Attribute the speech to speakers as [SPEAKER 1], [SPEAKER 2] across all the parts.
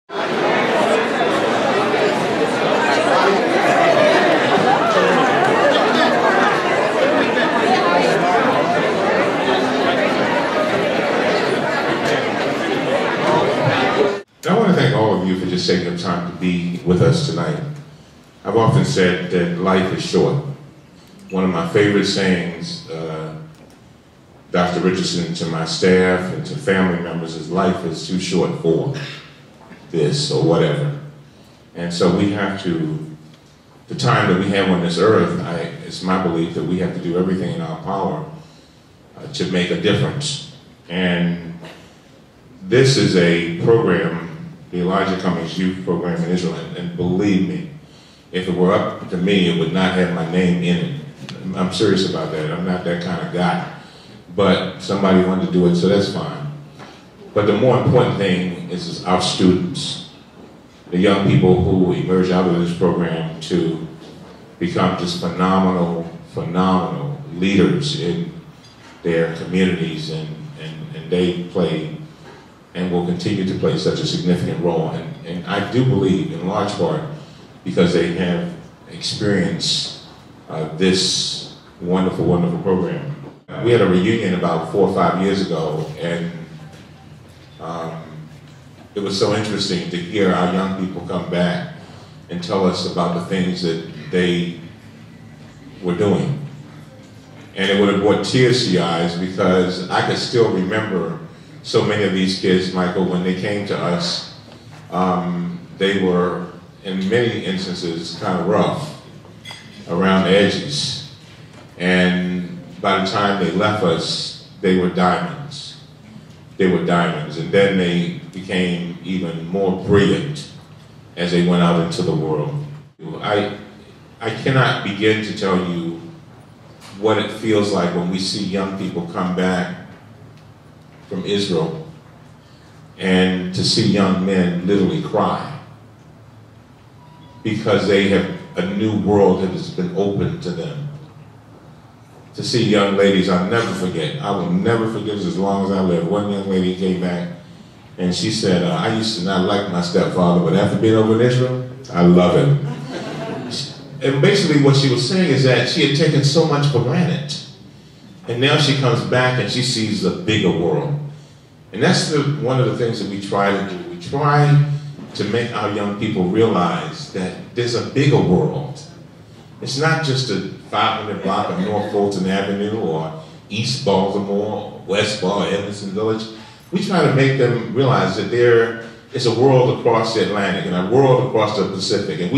[SPEAKER 1] I want to thank all of you for just taking the time to be with us tonight. I've often said that life is short. One of my favorite sayings, Dr. Richardson, to my staff and to family members, is life is too short for this or whatever. And so we have to, the time that we have on this earth, it's my belief that we have to do everything in our power to make a difference. And this is a program, the Elijah Cummings Youth Program in Israel, and believe me, if it were up to me, it would not have my name in it. I'm serious about that. I'm not that kind of guy. But somebody wanted to do it, so that's fine. But the more important thing is our students, the young people who emerge out of this program to become just phenomenal leaders in their communities, and they play and will continue to play such a significant role. And I do believe, in large part, because they have experienced this wonderful, wonderful program. We had a reunion about 4 or 5 years ago, and it was so interesting to hear our young people come back and tell us about the things that they were doing. And it would have brought tears to your eyes, because I could still remember so many of these kids, Michael, when they came to us, they were, in many instances, kind of rough around the edges. And by the time they left us, they were diamonds. They were diamonds. And then they became even more brilliant as they went out into the world. I cannot begin to tell you what it feels like when we see young people come back from Israel and to see young men literally cry because they have a new world that has been opened to them. To see young ladies, I'll never forget. I will never forget this as long as I live. One young lady came back and she said, I used to not like my stepfather, but after being over in Israel, I love him. And basically what she was saying is that she had taken so much for granted. And now she comes back and she sees the bigger world. And that's one of the things that we try to do. We try to make our young people realize that there's a bigger world. It's not just a 500 block of North Fulton Avenue or East Baltimore, or West Baltimore, Evanston Village. We try to make them realize that there is a world across the Atlantic and a world across the Pacific. And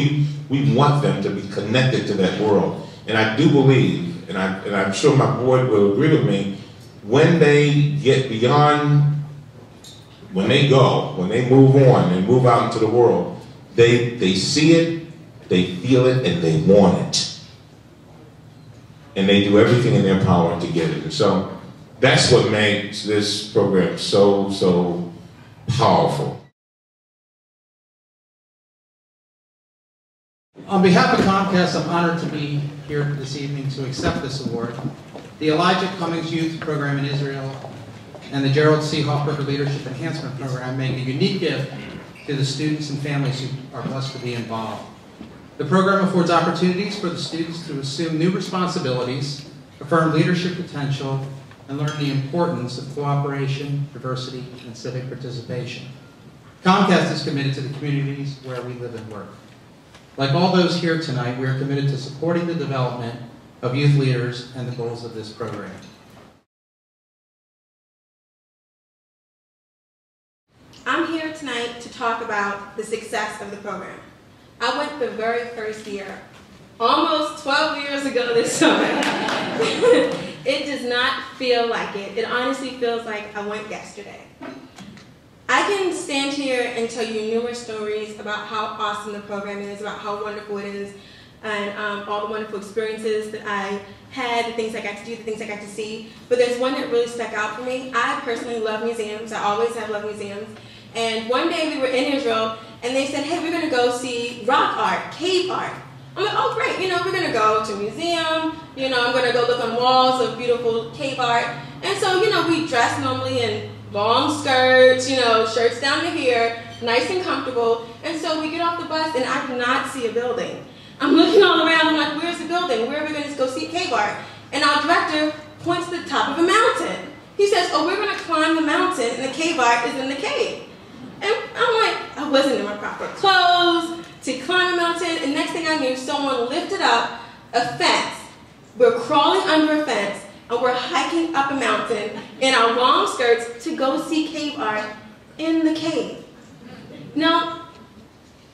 [SPEAKER 1] we want them to be connected to that world. And I do believe, and I'm sure my board will agree with me, when they get beyond, when they move on and move out into the world, they see it, they feel it, and they want it. And they do everything in their power to get it. And so that's what makes this program so, so powerful.
[SPEAKER 2] On behalf of Comcast, I'm honored to be here this evening to accept this award. The Elijah Cummings Youth Program in Israel and the Gerald C. Hoffberger Leadership Enhancement Program make a unique gift to the students and families who are blessed to be involved. The program affords opportunities for the students to assume new responsibilities, affirm leadership potential, and learn the importance of cooperation, diversity, and civic participation. Comcast is committed to the communities where we live and work. Like all those here tonight, we are committed to supporting the development of youth leaders and the goals of this program.
[SPEAKER 3] I'm here tonight to talk about the success of the program. I went the very first year, almost 12 years ago this summer. It does not feel like it. It honestly feels like I went yesterday. I can stand here and tell you numerous stories about how awesome the program is, about how wonderful it is, and all the wonderful experiences that I had, the things I got to do, the things I got to see. But there's one that really stuck out for me. I personally love museums. I always have loved museums. And one day we were in Israel, and they said, hey, we're going to go see rock art, cave art. I'm like, oh, great. We're going to go to a museum. I'm going to go look on walls of beautiful cave art. And so, we dress normally in long skirts, shirts down to here, nice and comfortable. And so we get off the bus, and I do not see a building. I'm looking all around, I'm like, where's the building? Where are we going to go see cave art? And our director points to the top of a mountain. He says, oh, we're going to climb the mountain, and the cave art is in the cave. And I'm like, I wasn't in my proper clothes to climb a mountain, and next thing I knew, someone lifted up a fence. We're crawling under a fence, and we're hiking up a mountain in our long skirts to go see cave art in the cave. Now,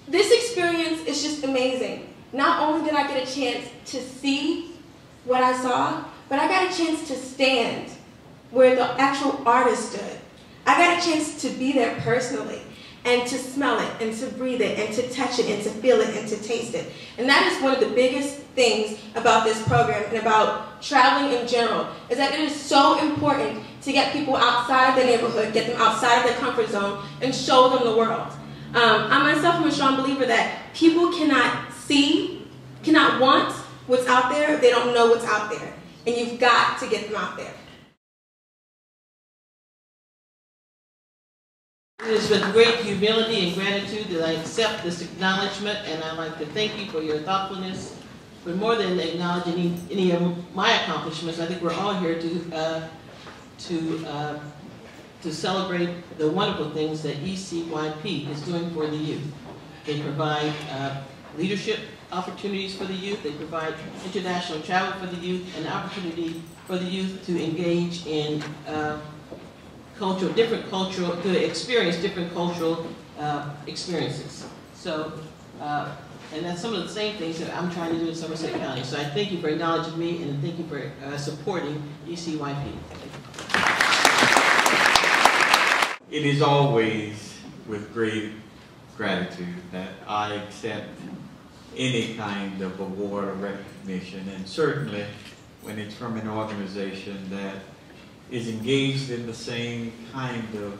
[SPEAKER 3] this experience is just amazing. Not only did I get a chance to see what I saw, but I got a chance to stand where the actual artist stood. I got a chance to be there personally, and to smell it, and to breathe it, and to touch it, and to feel it, and to taste it. And that is one of the biggest things about this program and about traveling in general, is that it is so important to get people outside of their neighborhood, get them outside of their comfort zone, and show them the world. I myself am a strong believer that people cannot want what's out there if they don't know what's out there. And you've got to get them out there.
[SPEAKER 4] It is with great humility and gratitude that I accept this acknowledgement, and I'd like to thank you for your thoughtfulness. But more than acknowledging any of my accomplishments, I think we're all here to celebrate the wonderful things that ECYP is doing for the youth. They provide leadership opportunities for the youth. They provide international travel for the youth, and opportunity for the youth to engage in to experience different cultural experiences. So, and that's some of the same things that I'm trying to do in Somerset County. So I thank you for acknowledging me, and thank you for supporting ECYP.
[SPEAKER 5] It is always with great gratitude that I accept any kind of award or recognition, and certainly when it's from an organization that is engaged in the same kind of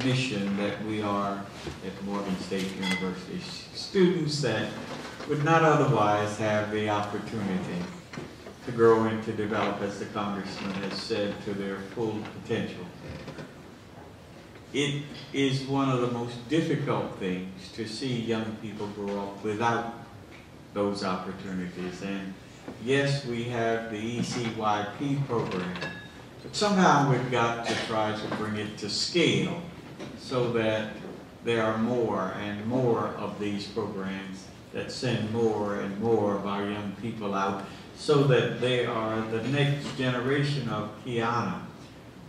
[SPEAKER 5] mission that we are at Morgan State University. Students that would not otherwise have the opportunity to grow and to develop, as the Congressman has said, to their full potential. It is one of the most difficult things to see young people grow up without those opportunities. And yes, we have the ECYP program, but somehow we've got to try to bring it to scale so that there are more and more of these programs that send more and more of our young people out, so that they are the next generation of Kiana.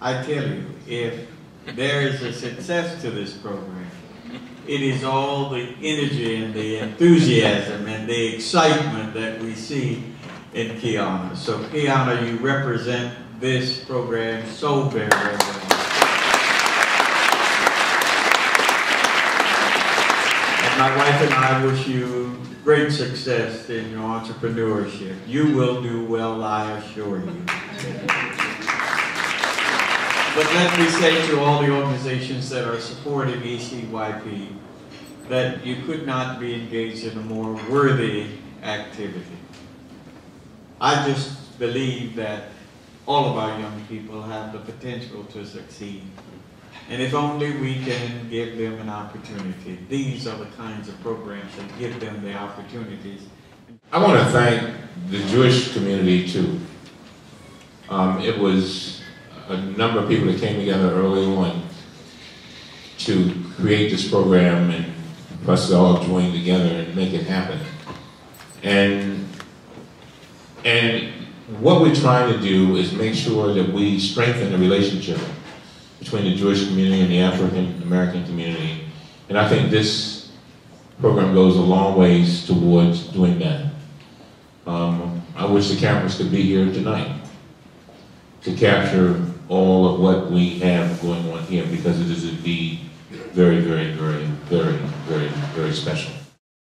[SPEAKER 5] I tell you, if there is a success to this program, it is all the energy and the enthusiasm and the excitement that we see in Kiana. So Kiana, you represent this program so very, very well. And my wife and I wish you great success in your entrepreneurship. You will do well, I assure you. But let me say to all the organizations that are supporting ECYP that you could not be engaged in a more worthy activity. I just believe that all of our young people have the potential to succeed. And if only we can give them an opportunity. These are the kinds of programs that give them the opportunities.
[SPEAKER 1] I want to thank the Jewish community too. It was a number of people that came together early on to create this program and for us to all join together and make it happen. And what we're trying to do is make sure that we strengthen the relationship between the Jewish community and the African American community. And I think this program goes a long ways towards doing that. I wish the cameras could be here tonight to capture all of what we have going on here, because it is indeed very, very, very, very, very, very special.